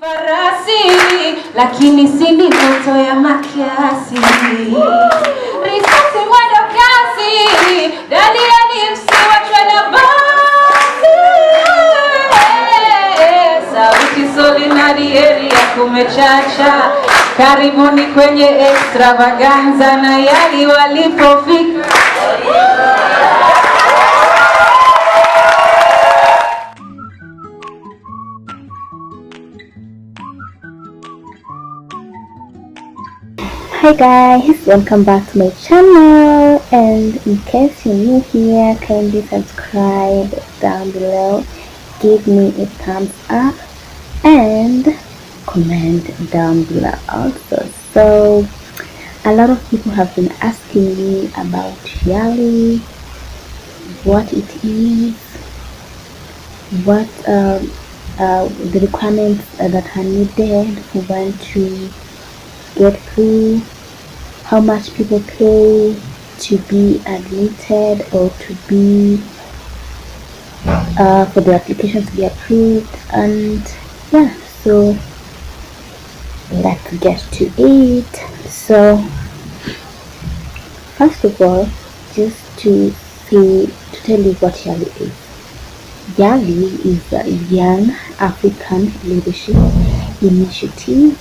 Farasi, lakini sindi moto ya makiasi. Risasi mwendo kasi, dalia ni msiwachwe na basi. Sauti solinari area kumechacha. Karibuni kwenye extravaganza na YALI walipofika. Hi guys, welcome back to my channel, and in case you're new here, kindly subscribe down below, give me a thumbs up and comment down below also. So a lot of people have been asking me about YALI, what it is, what the requirements that are needed for one to get through, how much people pay to be admitted or to be for the application to be approved, and yeah, so let's get to it. So first of all, just to tell you what YALI is. YALI is a Young African Leadership Initiative.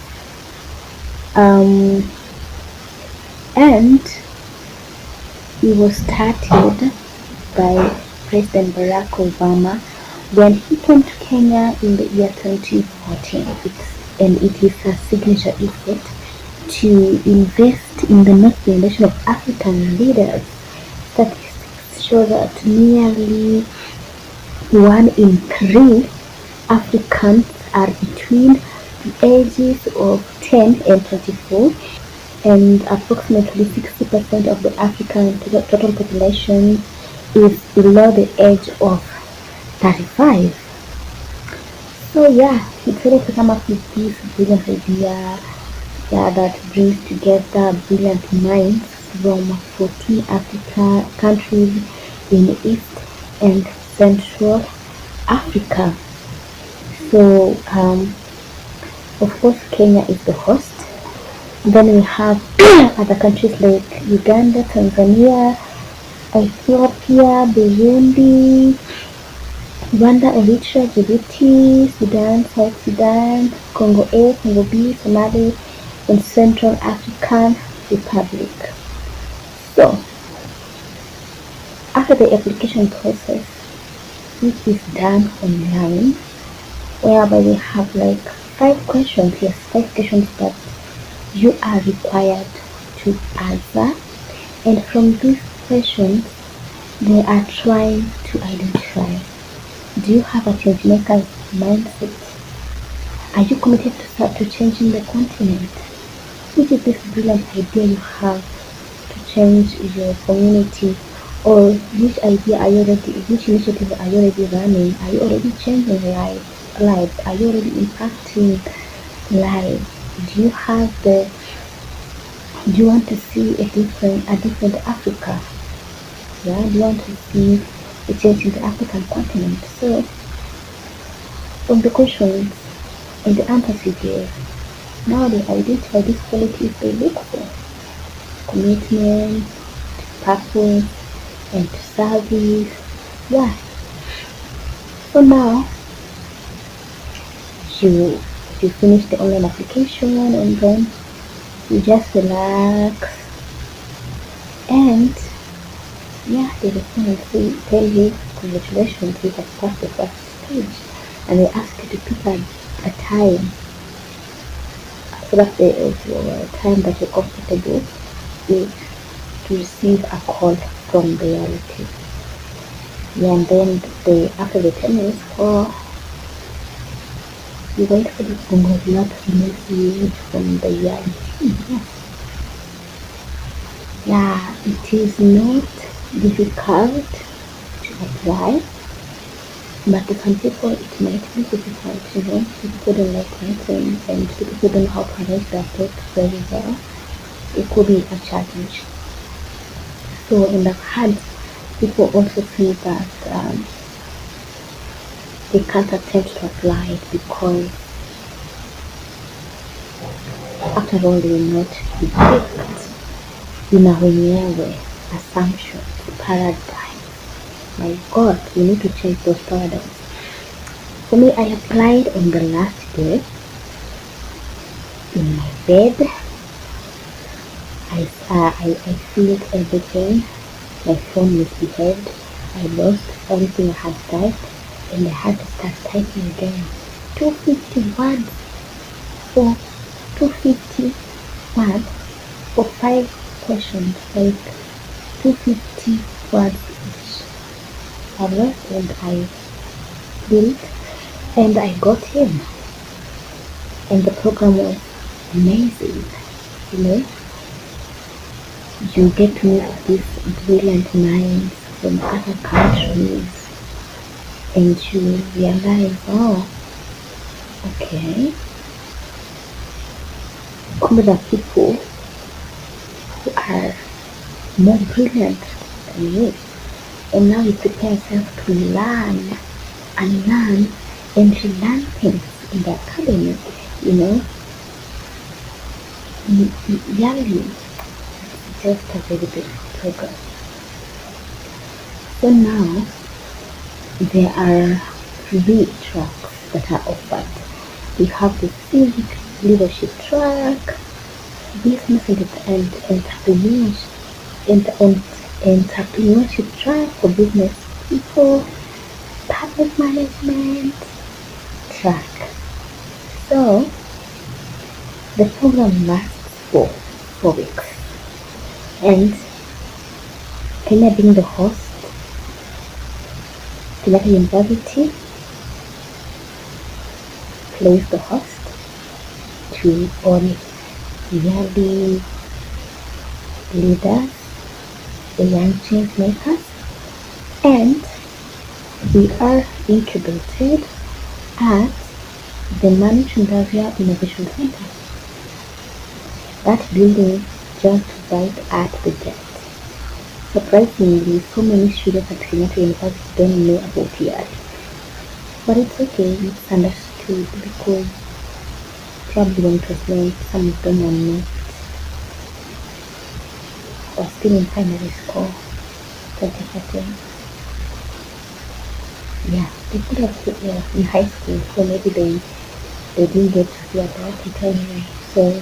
And it was started by President Barack Obama when he came to Kenya in the year 2014. And it is a signature effort to invest in the next generation of African leaders. Statistics show that nearly 1 in 3 Africans are between the ages of 10 and 24, and approximately 60% of the African total population is below the age of 35. So yeah, he decided to come up with this brilliant idea that brings together brilliant minds from 14 African countries in East and Central Africa. So of course, Kenya is the host. Then we have other countries like Uganda, Tanzania, Ethiopia, Burundi, Rwanda, Eritrea, Djibouti, Sudan, South Sudan, Congo A, Congo B, Somalia, and Central African Republic. So, after the application process, which is done online, whereby they have like 5 questions that you are required to answer, and from these questions they are trying to identify: do you have a change maker mindset? Are you committed to changing the continent? Which is this brilliant idea you have to change your community? Or which initiative are you already running? Are you already changing lives? Are you already impacting lives? Do you want to see a different Africa? Yeah, do you want to see a change in the African continent? So from the questions and the answers you gave, now they identify these qualities they look for: commitment, purpose, and service. Yeah. So now you finish the online application, and then you just relax, and yeah, they respond and tell you congratulations, you have passed the first stage, and they ask you to pick a time, so that the time that you're comfortable with to receive a call from the YALI. Yeah, and then after the 10 minutes call, you wait for the congratulatory message from the YALI. Yeah, it is not difficult to apply, but to some people it might be difficult, people don't like writing, and people don't know how to write their text very well. It could be a challenge. So in the hand, people also feel that they can't attempt to apply it because After all, they will not be picked. Ina wenyewe, assumptions, paradigms. My God, we need to change those paradigms. For me, I applied on the last day in my bed. I filled everything. My phone misbehaved. I lost everything I had typed, and I had to start typing again. 250 words for 250 words for 5 questions, like 250 words each. I lost and I built and I got in. And the program was amazing, you know. You get to meet these brilliant minds from other countries and you realize, oh, okay, there are people who are more brilliant than you. And now you prepare yourself to learn and learn and to learn things in the academy, you know. YALI is just a very big program. So now there are 3 tracks that are offered. We have the civic leadership track, business and entrepreneurship track for business people, public management track. So the program lasts for 4 weeks, and Kenya being the host, Kenyatta University plays the host to all YALI leaders, the young change makers, and we are incubated at the Management Area Innovation Center. That building just right at the gate. Surprisingly, so many students at Kenyatta University don't know about YALI. But it's okay, it's understood because probably when it was meant, some of them were not, or still in primary school, 2013. Yeah, they could have put in high school, so maybe they didn't get to see about it anyway. So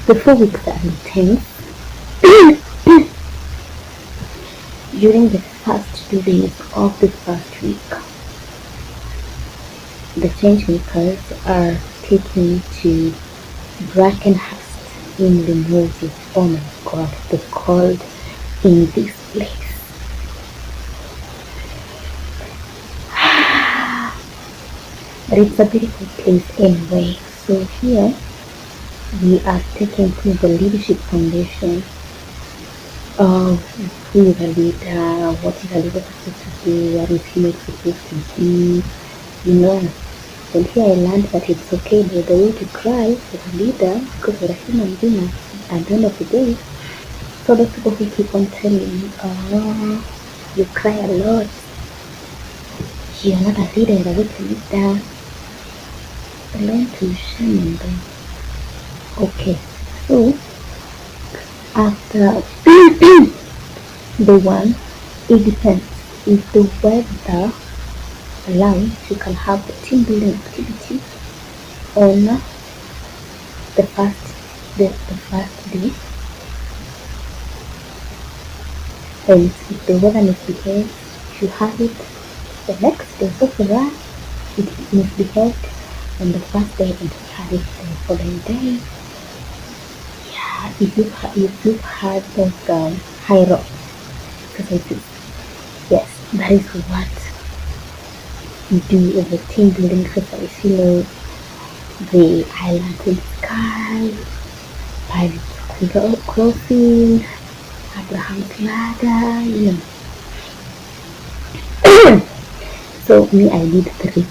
the 4 weeks are intense. During the first 2 days of the first week, the change makers are taken to Brackenhurst in the Moses. Oh my God, the cold in this place. But it's a beautiful place anyway. So here we are taken through the leadership foundation of who is a leader, what is a leader supposed to do, what is he not supposed to do, you know. And here I learned that it's okay by the way to cry as a leader because you're a human being at the end of the day. So those people who keep on telling you, oh, you cry a lot, you're not a leader, you're a weak leader, learn to shame on them. Okay, so after the one, it depends. If the weather allows, you can have the team building activity on the first day. And if the weather misbehaves, you have it the next day. So for us, it misbehaved on the first day and you had it the following day. Yeah, if you've had those high rock exercises, yes, that is what you do as a team building exercise. You know, the island in the sky, pirates crossing, Abraham's ladder, you know. So me, I did 3.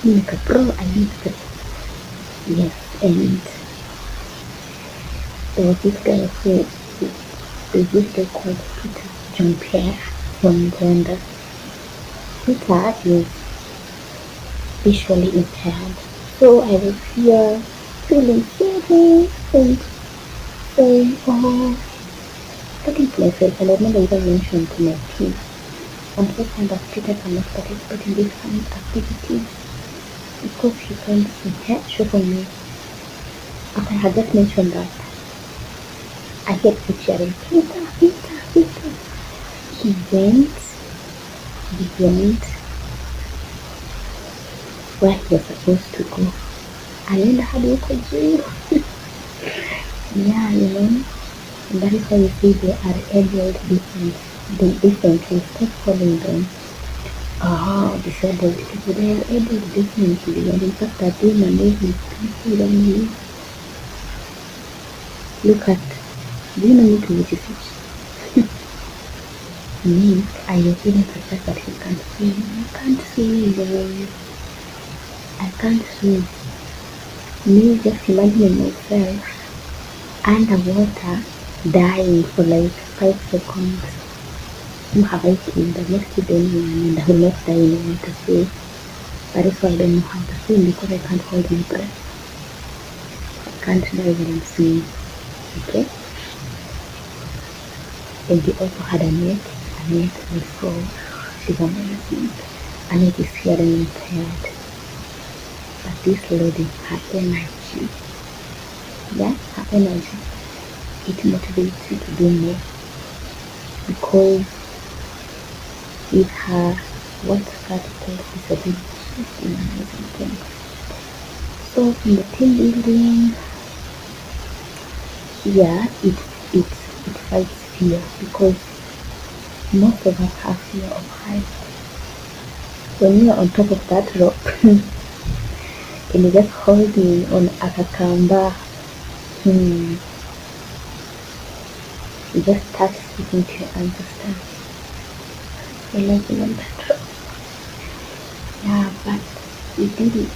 Like a pro, I did 3. Yes, and there was this guy there's this guy called Peter John Pierre from Rwanda. Peter is visually impaired, So I was here feeling feelings and saying, oh, talking to myself, and I never even mentioned to my team. I'm so kind of stated I'm not participating in this kind of activity because he can't see show for me. After I had just mentioned that, I heard him cheering, Peter, Peter, Peter. He went where he was supposed to go. Alienda hadi huko juu. Yeah, and that is why you see they are abled differently. Stop calling them disabled people. They are able differently, and in fact are doing amazing people. I mean, look at, do you know me to which is me? I was even surprised that he can't swim. I can't swim. I can't swim. Me just imagining myself underwater dying for like 5 seconds. Who have I killed? I've not killed anyone and I will not die in the water. So that is why I don't know how to swim, because I can't hold my breath. I can't dive when I'm swimming. Okay? And they also had a net. Also, she's amazing. Annette is hearing impaired. But this lady, her energy, her energy, it motivates you to do more. Because with her, what's that called, disability, she's doing amazing things. So in the team building, it fights fear, because most of us have fear of heights. When you're on top of that rope and you just holding on akakamba, you just start speaking to your ancestors. You're like on that rope. Yeah, but we did it.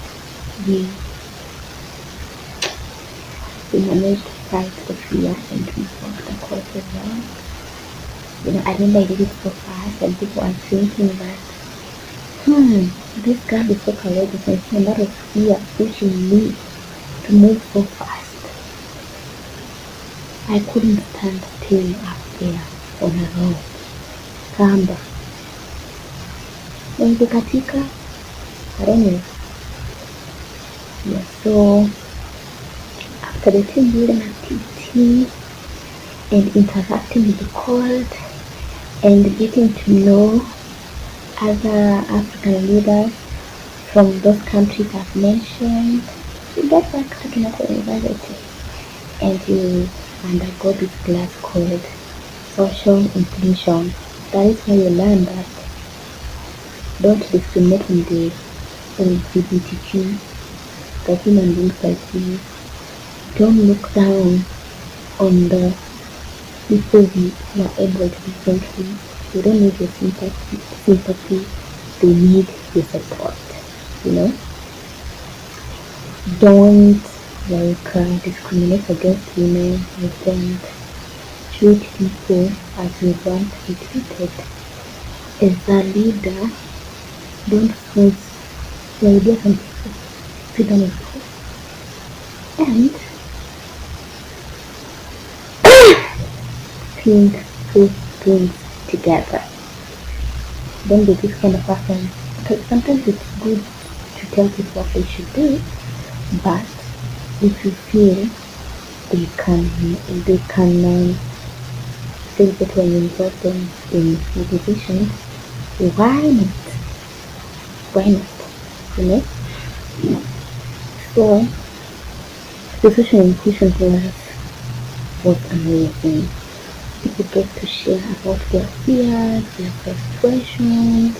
We managed to fight the fear and we fought the course as well. I remember I did it so fast and people are thinking that, this girl is so courageous and she a lot of fear pushing me to move so fast. I couldn't stand still up there on a rope. Kamba. Nilikatika. But anyway. Yeah, so after the team building activity and interacting with the court and getting to know other African leaders from those countries I've mentioned, you get back to Kenyatta University and you undergo this class called social inclusion. That is where you learn that don't discriminate in the LGBTQ, the human beings like you. Don't look down on the people who are able to differently. They don't need your sympathy. They need your support. Don't discriminate against women. You don't treat people as you want to be treated. As a leader, don't force your ideas on people. Freedom of thought. And think through things together. Don't be this kind of person. Because sometimes it's good to tell people what they should do, but if you feel they can feel better when you involve them in your decisions, why not? So the social inclusion class was amazing. People get to share about their fears, their frustrations,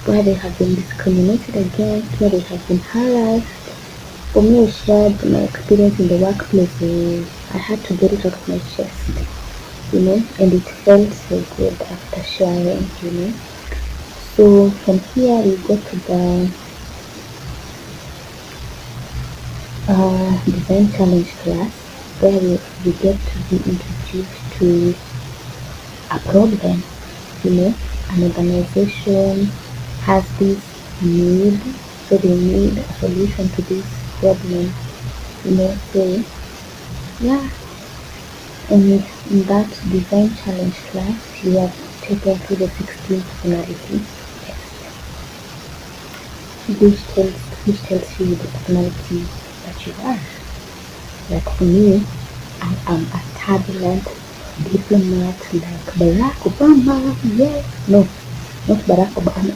where they have been discriminated against, where they have been harassed. For me, I shared my experience in the workplace. I had to get it out of my chest, and it felt so good after sharing, So from here we go to the design challenge class, where we get to be introduced to a problem. An organization has this need So they need a solution to this problem, so yeah. And in that design challenge class, you have taken through the 16 personality test, which tells you the personality that you are. Like for me, I am a turbulent diplomat like Barack Obama. Yes, no, not Barack Obama.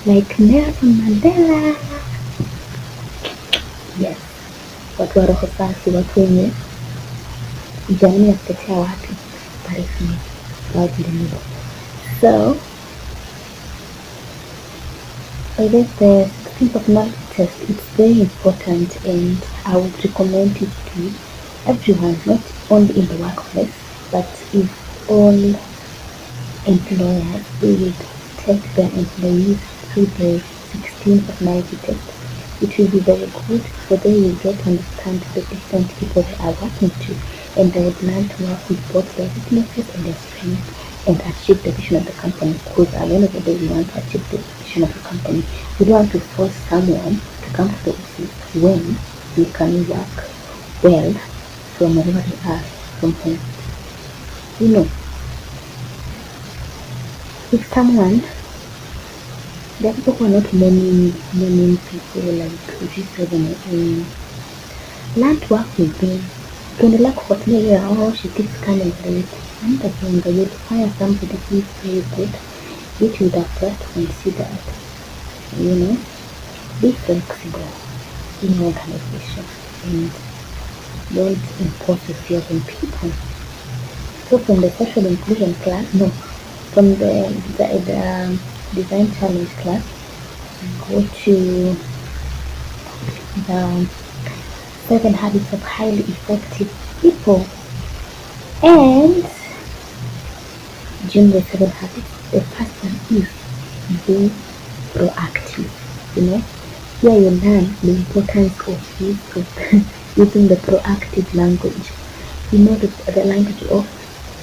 Like Nelson Mandela. Yes, watu wa roho safi, watu wenye jamii ya kutetea watu, that is me, proudly me. So I guess the 16 personality test, it's very important, and I would recommend it to everyone, not only in the workplace, but if all employers they would take their employees through the 16 personality test. It will be very good, so they will get to understand the different people they are working to, and they would learn to work with both their weaknesses and their strengths and achieve the vision of the company. Because at the end of the day, we want to achieve the vision of the company. We don't want to force someone to come to the office when we can work well from wherever they are, from home. If someone, there are people who are not morning people, like G7, learn to work with them. Ukiendelea kufuatilia she keeps coming late, hamtajenga. You'll hire somebody who is very good, which you would have just considered. Be flexible in your organization and don't impose yourself on people. So from the social inclusion class, from the design challenge class, go to the 7 habits of highly effective people. And during the 7 habits, the first one is be proactive. Here you learn the importance of using the proactive language. The language of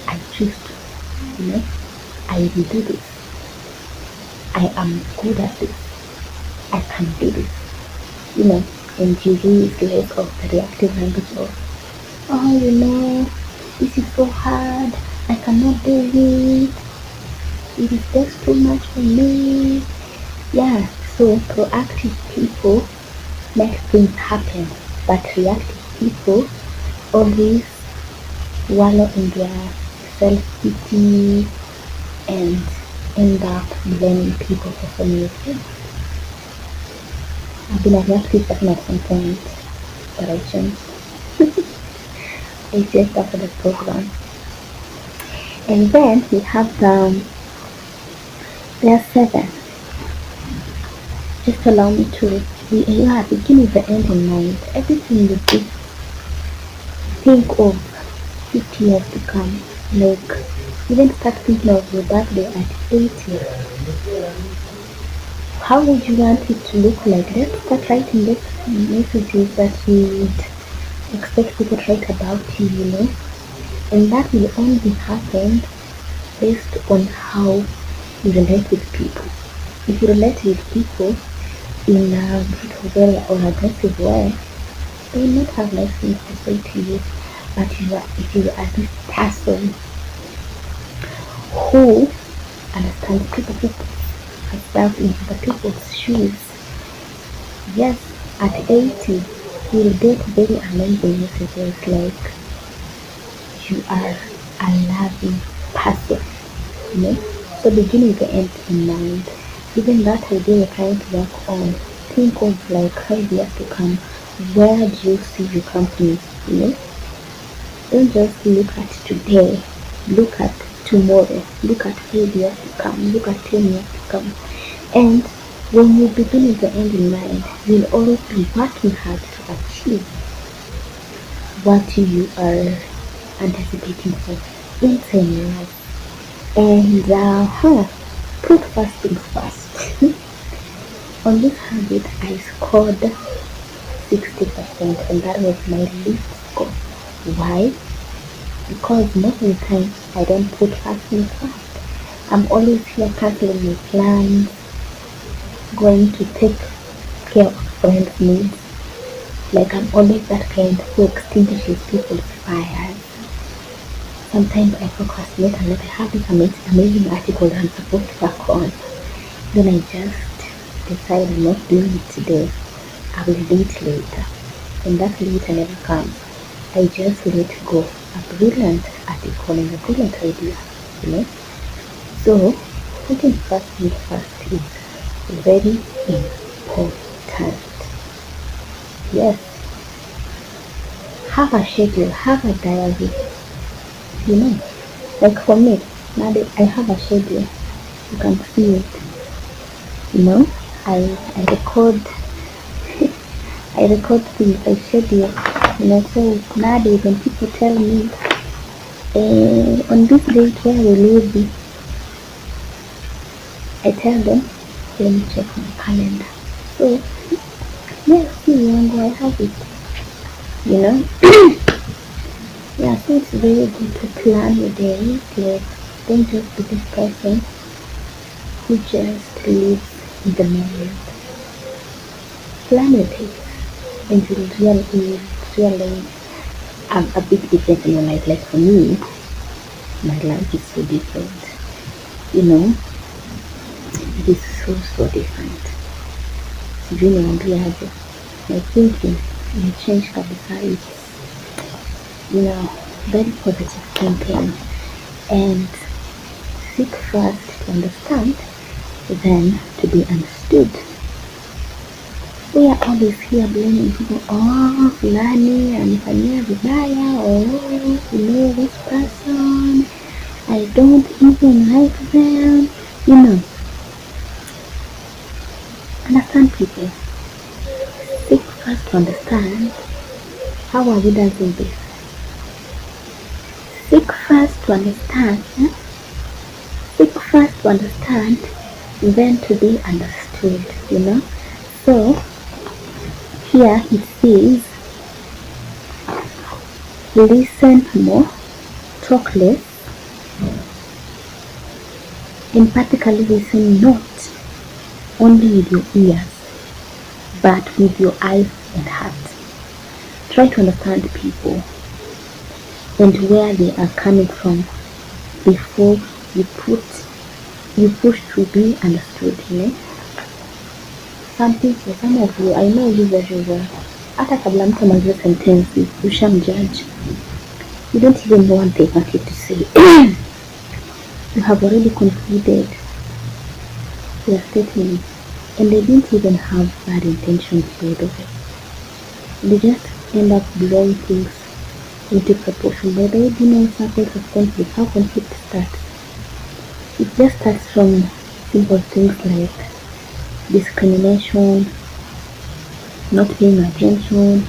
I choose to, I will do this. I am good at this. I can do this. And you use less of the reactive language of, this is so hard. I cannot do it. It is just too much for me. Yeah, so proactive people make things happen, but reactive people always wallow in their self-pity and end up blaming people for so many things. I've been a reactive person at some point, but I changed. I just after the program. And then we have there are 7. Just allow me to begin with the end in mind. Everything you do, think of 50 years to come. Like, even start thinking of your birthday at 80. How would you want it to look like? Let's start writing these messages that you would expect people to write about you, and that will only happen based on how you relate with people. If you relate with people in a brutal or aggressive way, they will not have nice things to say to you. But if you are this person who understands people, who puts herself in other people's shoes, yes, at 80, you'll get very amazing messages like you are a loving person. So begin with the end in mind. Even that idea you're trying to work on, think of like ideas to come. Where do you see your company? Don't just look at today. Look at tomorrow. Look at 5 years to come. Look at 10 years to come. And when you begin with the end in mind, you'll always be working hard to achieve what you are anticipating for in 10 years. And put first things first. On this habit, I scored 60%, and that was my least score. Why? Because most of the time I don't put first things first. I'm always here canceling my plans, going to take care of friends' needs. Like I'm always that kind who extinguishes people's fires. Sometimes I procrastinate and let I have this amazing article that I'm supposed to work on. Then I just decide I'm not doing it today. I will do it later. And that later never comes. I just let go a brilliant article and a brilliant idea, you know. So putting first things first is very important. Yes. Have a schedule, have a diary, you know. Like for me, now that I have a schedule, you can see it. You know, I record I record things, I schedule, you know, so nowadays when people tell me on this date where we will be, I tell them, let me check my calendar. So yeah, see young I have it. You know? Yeah, so it's very good to plan your day. Like don't just be this person who just lives in the moment. Plan your day and you'll realize a big difference in your life. Like for me, my life is so different. You know, it is so different. Sijui niwaambiaje. My thinking changed kabisa. It's, you know, very positive thinking. And seek first to understand, then to be understood. We are always here blaming people. Oh, fulani anifanyia vibaya. Oh, you know this person, I don't even like them. You know, understand people. Seek first to understand. How are we doing this? Seek first to understand. Seek first to understand, then to be understood. You know. So here it says, listen more, talk less, emphatically listen not only with your ears, but with your eyes and heart. Try to understand people and where they are coming from before you push to be understood, you know. Something for some of you, I know you very well. Hata kabla mtu amalize sentence, ushamjudge. You don't even know what they wanted to say. You have already concluded their statements, and they didn't even have bad intentions by the way. They just end up blowing things into proportion. By the way, do you know circles of conflict? How conflict starts? It just starts from simple things like discrimination, not paying attention,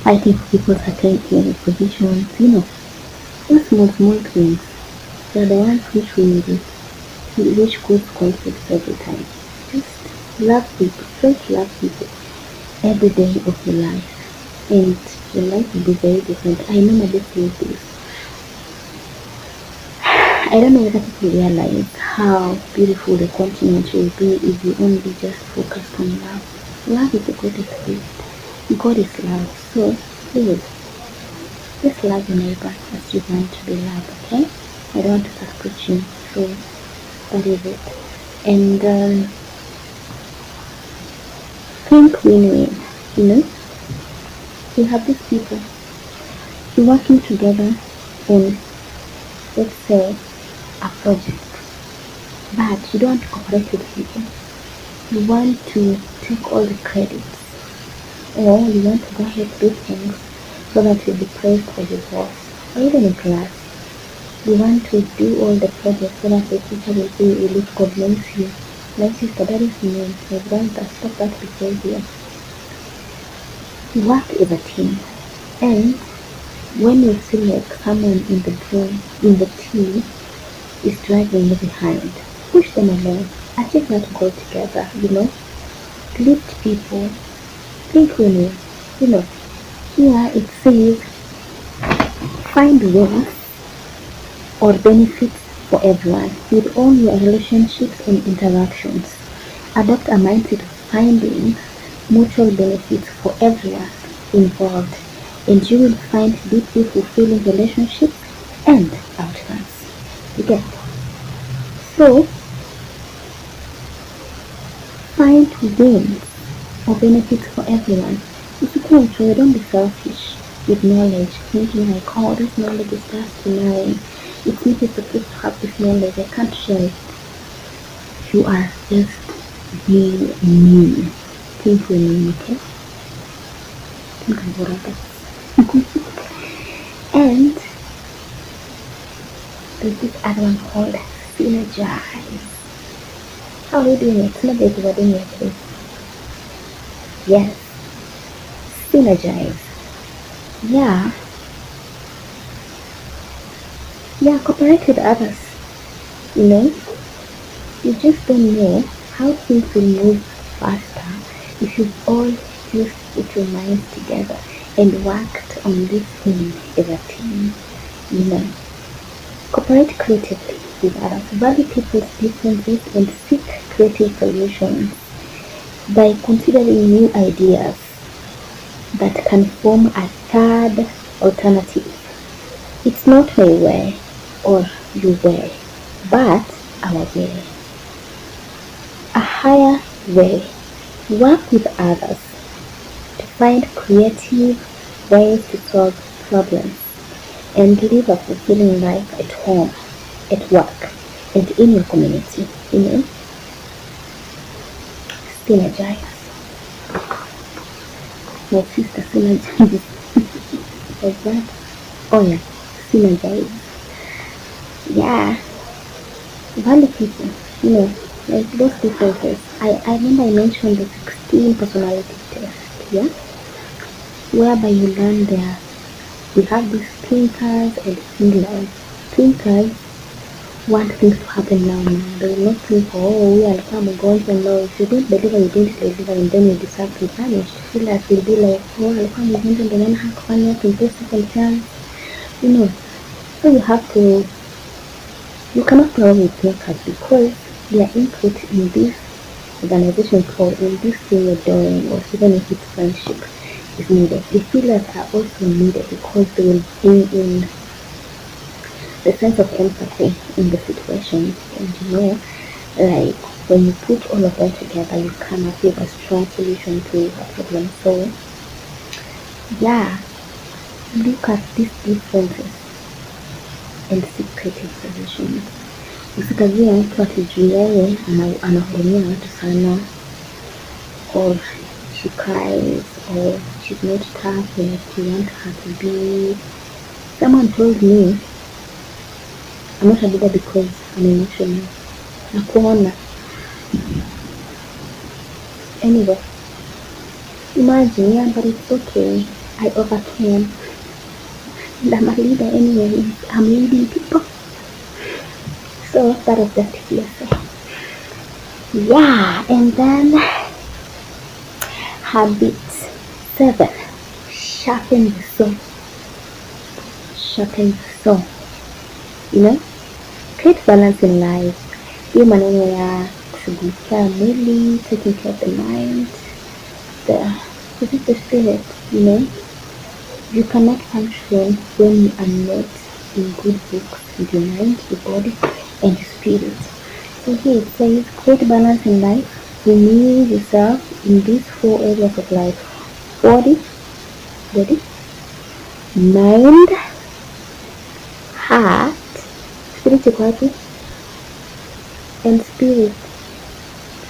fighting for people's attention, positions, you know, those small things. They're the ones which cause conflicts every time. Just love people, try to love people every day of your life, and your life will be very different. I normally say this. I don't know whether people realize how beautiful the continent will be if you only just focus on love. Love is the greatest gift. God is love. So please, just love your neighbor as you want to be loved, okay? I don't want to start preaching, so that is it. And think win-win, you know? You have these people, you're working together on, let's say, a project, but you don't want to cooperate with people. You want to take all the credits, or you want to go ahead and do things so that you'll be praised for your boss, or even in class. You want to do all the projects so that the teacher will really commend you. My sister, that is me. I've done that. Stop that behavior. Work is a team, and when you feel like someone in the team is dragging you behind, push them along. Achieve that goal together, you know. Lift people. Think win-win. You know, here it says find wins or benefits for everyone with all your relationships and interactions. Adopt a mindset of finding mutual benefits for everyone involved, and you will find deeply fulfilling relationships and outcomes. You get it? So, find wins or benefits for everyone. If you can enjoy, don't be selfish with knowledge, thinking like, oh, this knowledge is just mine. It's not supposed to have this knowledge, I can't share it. You are just being mean. Think with me, okay? Think about that. And there's this other one called synergize. How are you doing it? It's not that you are doing it, please. Yes, synergize. Yeah, yeah, cooperate with others. You know, you just don't know how things will move faster if you all just put your minds together and worked on this thing as a team. You know, cooperate creatively with others, value people's differences, and seek creative solutions by considering new ideas that can form a third alternative. It's not my way or your way, but our way. A higher way. Work with others to find creative ways to solve problems and live a fulfilling life at home, at work, and in your community. You know, synergize. My sister synergizes. Like that. Oh yeah, synergize. Yeah, value people. You know, like those differences. I remember I mentioned the 16 personality test. Yeah, whereby you learn there. We have these thinkers and feelers. Thinkers want things to happen now. They will not think, oh, we are come mgonjwa. No, if you don't deliver, you didn't deliver, and then you deserve to be punished. Feelers will be like, oh, alikuwa mgonjwa ndio maana hakufanya, tumpee second chance. You know, so you cannot go with thinkers because their input in this organization or in this thing you're doing, or even if it's friendship, is needed. The feelers are also needed because they will bring in the sense of empathy in the situation. And you know, like when you put all of them together, you come up with a strong solution to a problem. So, yeah, look at these differences and seek creative solutions. Usikazie mtu atijui yeye anahurumia watu sana, or she cries, or she's not tough like you want her to be. Someone told me I'm not a leader because I'm emotional. Nakuona. Anyway, imagine, yeah, but it's okay. I overcame. And I'm a leader anyway. I'm leading people. So that was just hearsay. Yeah, and then habit 7. Sharpen the saw. Sharpen the saw. You know? Create balance in life. Hiyo maneno ya kushughulikia mwili, taking care of the mind, the spirit, you know? You cannot function when you are not in good books with your mind, your body, and your spirit. So here it says, create balance in life. Renew yourself in these 4 areas of life: body, mind, heart, spirituality, and spirit.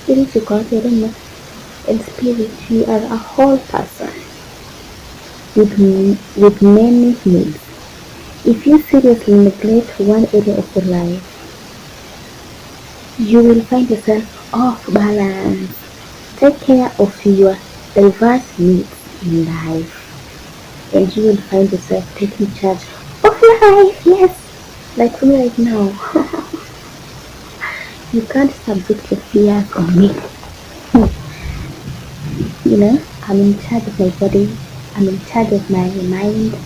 Spirituality, I don't know. And spirit, you are a whole person with many needs. If you seriously neglect one area of your life, you will find yourself off balance. Take care of your diverse needs in life, and you will find yourself taking charge of life. Yes, like me right now. You can't subject your fears on me. You know, I'm in charge of my body, I'm in charge of my mind,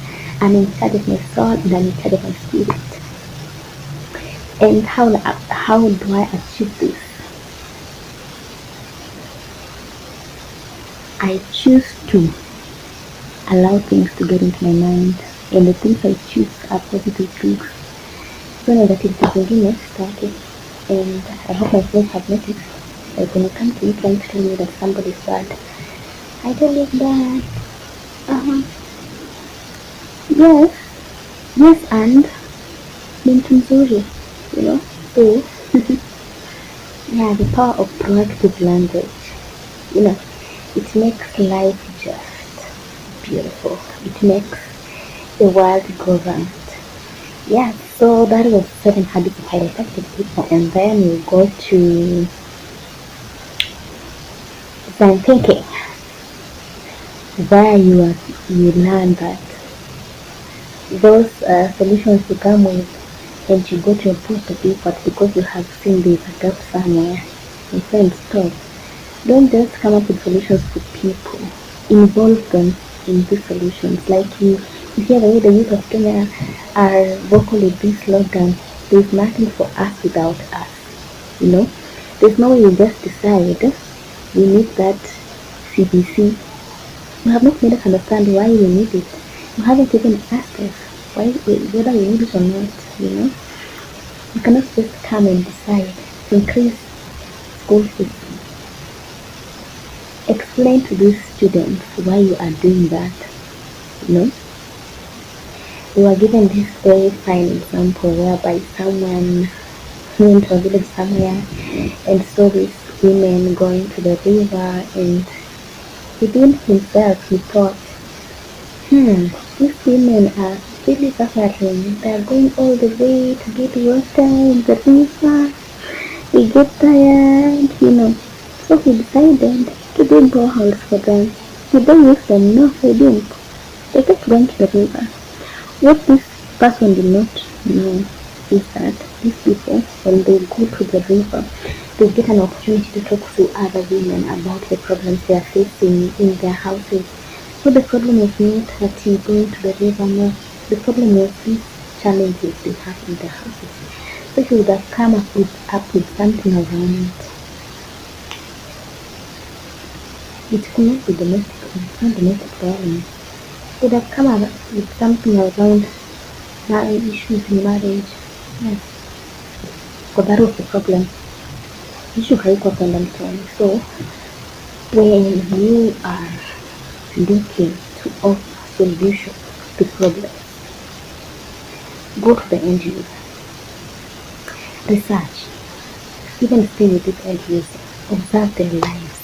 I'm in charge of my soul, and I'm in charge of my spirit. And how do I achieve this? I choose to allow things to get into my mind, and the things I choose are positive things. So negativity zingine sitaki, and I hope my friends have noticed. Like when you come to me trying to tell me that somebody is bad, I tell you that yes, yes, and ni mtu mzuri, you know. So yeah, the power of proactive language, you know, it makes life just beautiful. It makes the world go round. Yeah, so that was 7 habits of highly effective people, and then we go to design thinking, where you learn that those solutions you come with, and you go to a post of effort because you have seen there's a gap somewhere. And friends, stop. Don't just come up with solutions for people. Involve them in these solutions. Like you hear the way the youth of Kenya are vocal with this slogan, there's nothing for us without us. You know? There's no way you just decide we need that CBC. You have not made us understand why we need it. You haven't even asked us whether we need it or not, you know? You cannot just come and decide to increase school fees. Explain to these students why you are doing that, you know? We were given this very fine example whereby someone went to a village somewhere and saw these women going to the river, and within himself he thought, these women are really suffering. They are going all the way to get water in the river. They get tired, you know. So he decided to dig boreholes for them. Did they use them? No, they didn't. They kept going to the river. What this person did not know is that these people, when they go to the river, they get an opportunity to talk to other women about the problems they are facing in their houses. So the problem was not that you going to the river, no. The problem was these challenges they have in their houses. So he would have come up with something around it. It could not be domestic, it's not domestic violence. He would have come up with something around issues in marriage. Yes. Because that was the problem. Issue haikuwa kwenda mtoni. So when you are looking to offer solutions to problems, go to the end user. Research. Even stay with this end user. Observe their lives.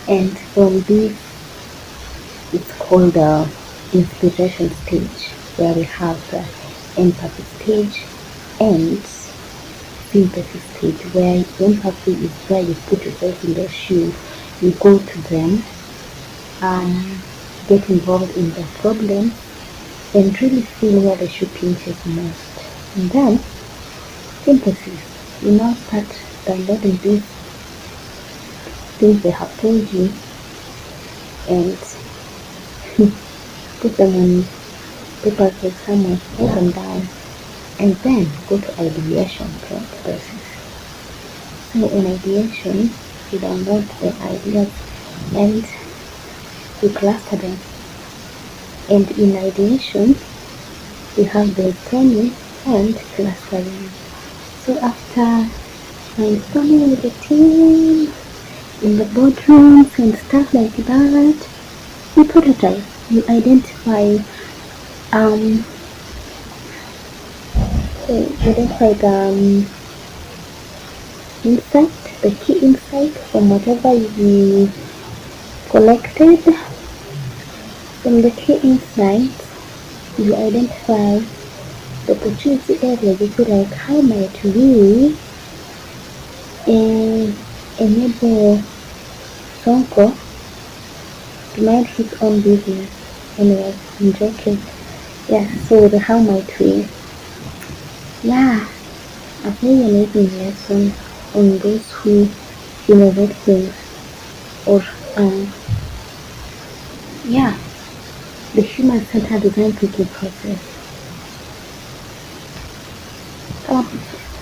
And from this, it's called the inspiration stage, where we have the empathy stage and sympathy stage, where empathy is where you put yourself in their shoe, you go to them, get involved in their problem, and really feel where the shoe pinches most. And then sympathy, you now start downloading these things they have told you and put them on paper or somewhere, write them down, and then go to ideation process. So in ideation, you download the ideas and you cluster them. And in ideation, you have the brainstorming and clustering. So after brainstorming with the team, in the boardrooms and stuff like that, you prototype, you identify the insight, the key insight from whatever you collected. From the key insights, you identify the opportunity areas. You feel like, how might we enable Sonko to mind his own business? Anyway, I'm joking. Yeah, so the how might we. Yeah, a very amazing lesson on those who innovate things, or the human-centered design thinking process. Come up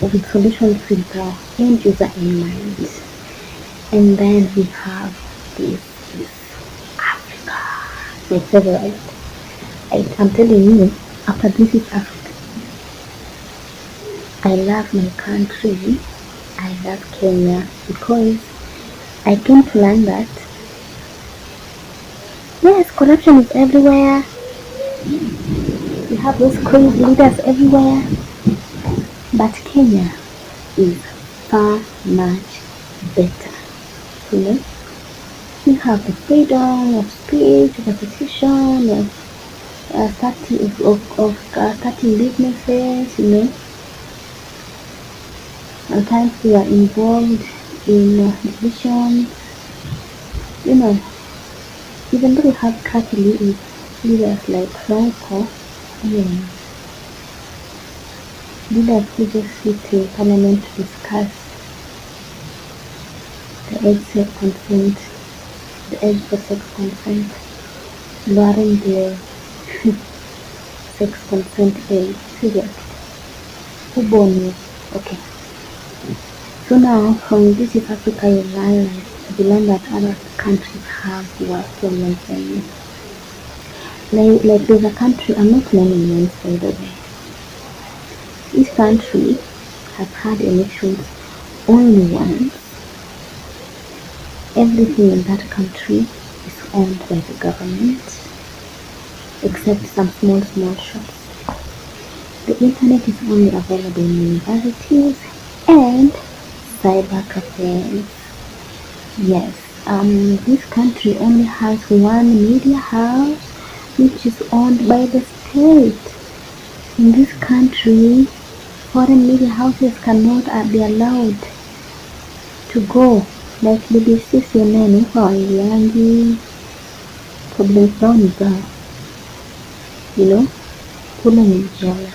with solutions with the end user in mind, and then we have this my favorite. I'm telling you, after this is Africa. I love my country. I love Kenya because I came to learn that yes, corruption is everywhere. We have those crazy leaders everywhere. But Kenya is far much better. You know, we have the freedom of speech, of association, starting businesses. You know, sometimes we are involved in decisions. You know, even though we have crazy leaders like Franco, yeah, leaders who just sit in parliament to discuss the age of consent, the age for sex consent, lowering the sex consent age. Serious. Who born you? Okay. So now from this is Africa you learn that other countries have worse problems than you. Like there's a country, I'm not naming names by the way. This country has had elections only once. Everything in that country is owned by the government, except some small shops. The internet is only available in universities and cyber cafes. Yes, this country only has one media house which is owned by the state. In this country, foreign media houses cannot be allowed to go. Like BBC, CNN, YALI, problems down there, you know, pulling in jail.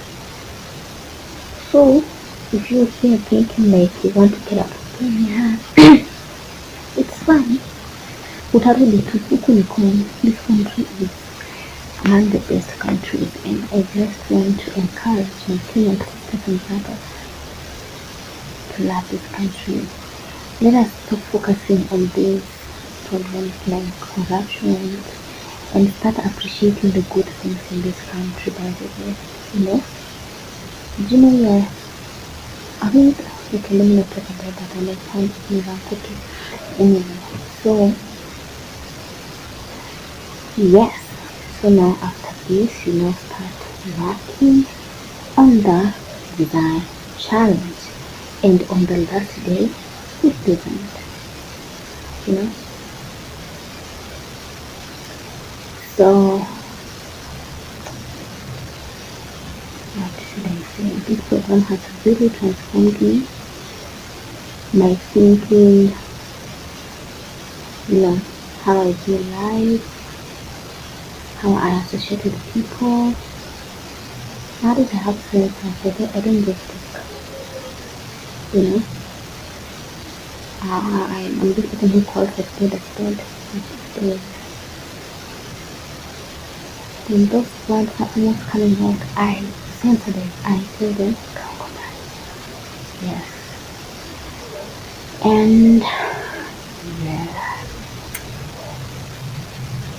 So, if you're here thinking like you want to get out of Kenya, it's fine. Utarudi tu, huku ni kwenu. This country is among the best countries, and I just want to encourage my Kenyan sisters and brothers to love this country. Let us stop focusing on these problems like corruption and start appreciating the good things in this country, by the way. You know? Do you know where? Okay, let me not talk about that. I might find it in cookie. Anyway, so yes. So now after this, you now start working on the design challenge, and on the last day, we present. You know. So what should I say? This program has really transformed me. My thinking, you know, how I view life, how I associate with people. Now that I have friends, I don't just take, you know. I'm this person who calls a spade a spade. When those words are almost coming out, I censor them. I say them, yes. And yeah,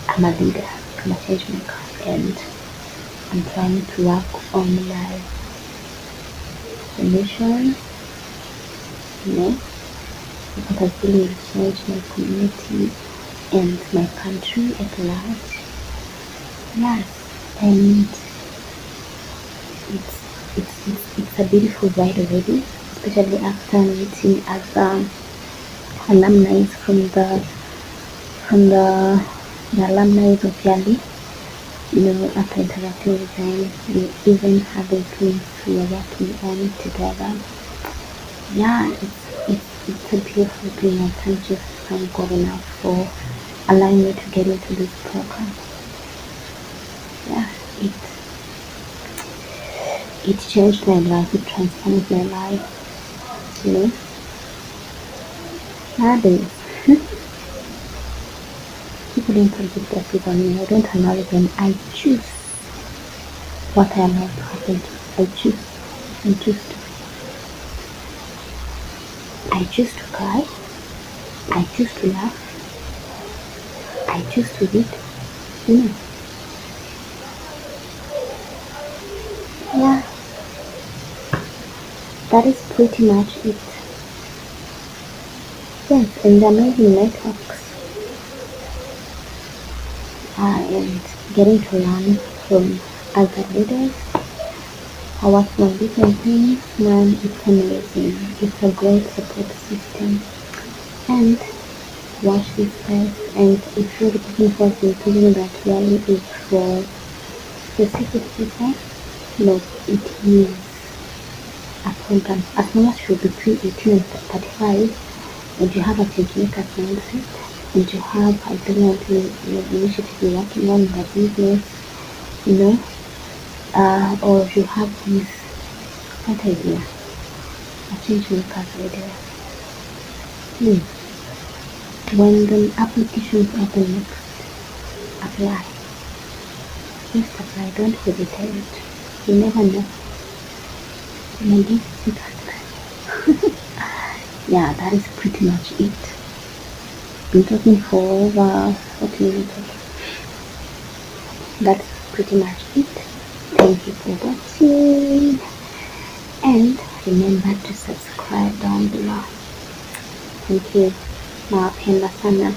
I'm a leader, I'm a change maker, and I'm trying to work on my mission, you know, because has really changed my community and my country at large. Yes, and it's a beautiful ride already, especially after meeting other alumni from the alumni of YALI. You know, after interacting with them, we even have the dreams we are working on together. Yeah, it's a beautiful thing. I can't just thank God enough for allowing me to get into this program. Yeah, it changed my life, it transformed my life, you know. Nowadays, people don't project their faith on me. I don't allow them. I choose what I allow to happen to. I choose to cry. I choose to laugh. I choose to read. You know, that is pretty much it. Yes, and amazing networks and getting to learn from other leaders are working on different things. Man, it's amazing. It's a great support system. And watch this space, and if you're looking for including that YALI is for specific people, no, it is a program. As long as you're between 18 and 35, and you have a thinker mindset, and you have a brilliant initiative you're working on in the business, you know, or you have this that idea, a change makers idea. Please, when the applications open next, apply. Just apply, don't hesitate. You never know. Maybe you can. Yeah, that is pretty much it. Been talking for over 40 minutes. That's pretty much it. Thank you for watching. And remember to subscribe down below. Thank you. Nawapenda sana.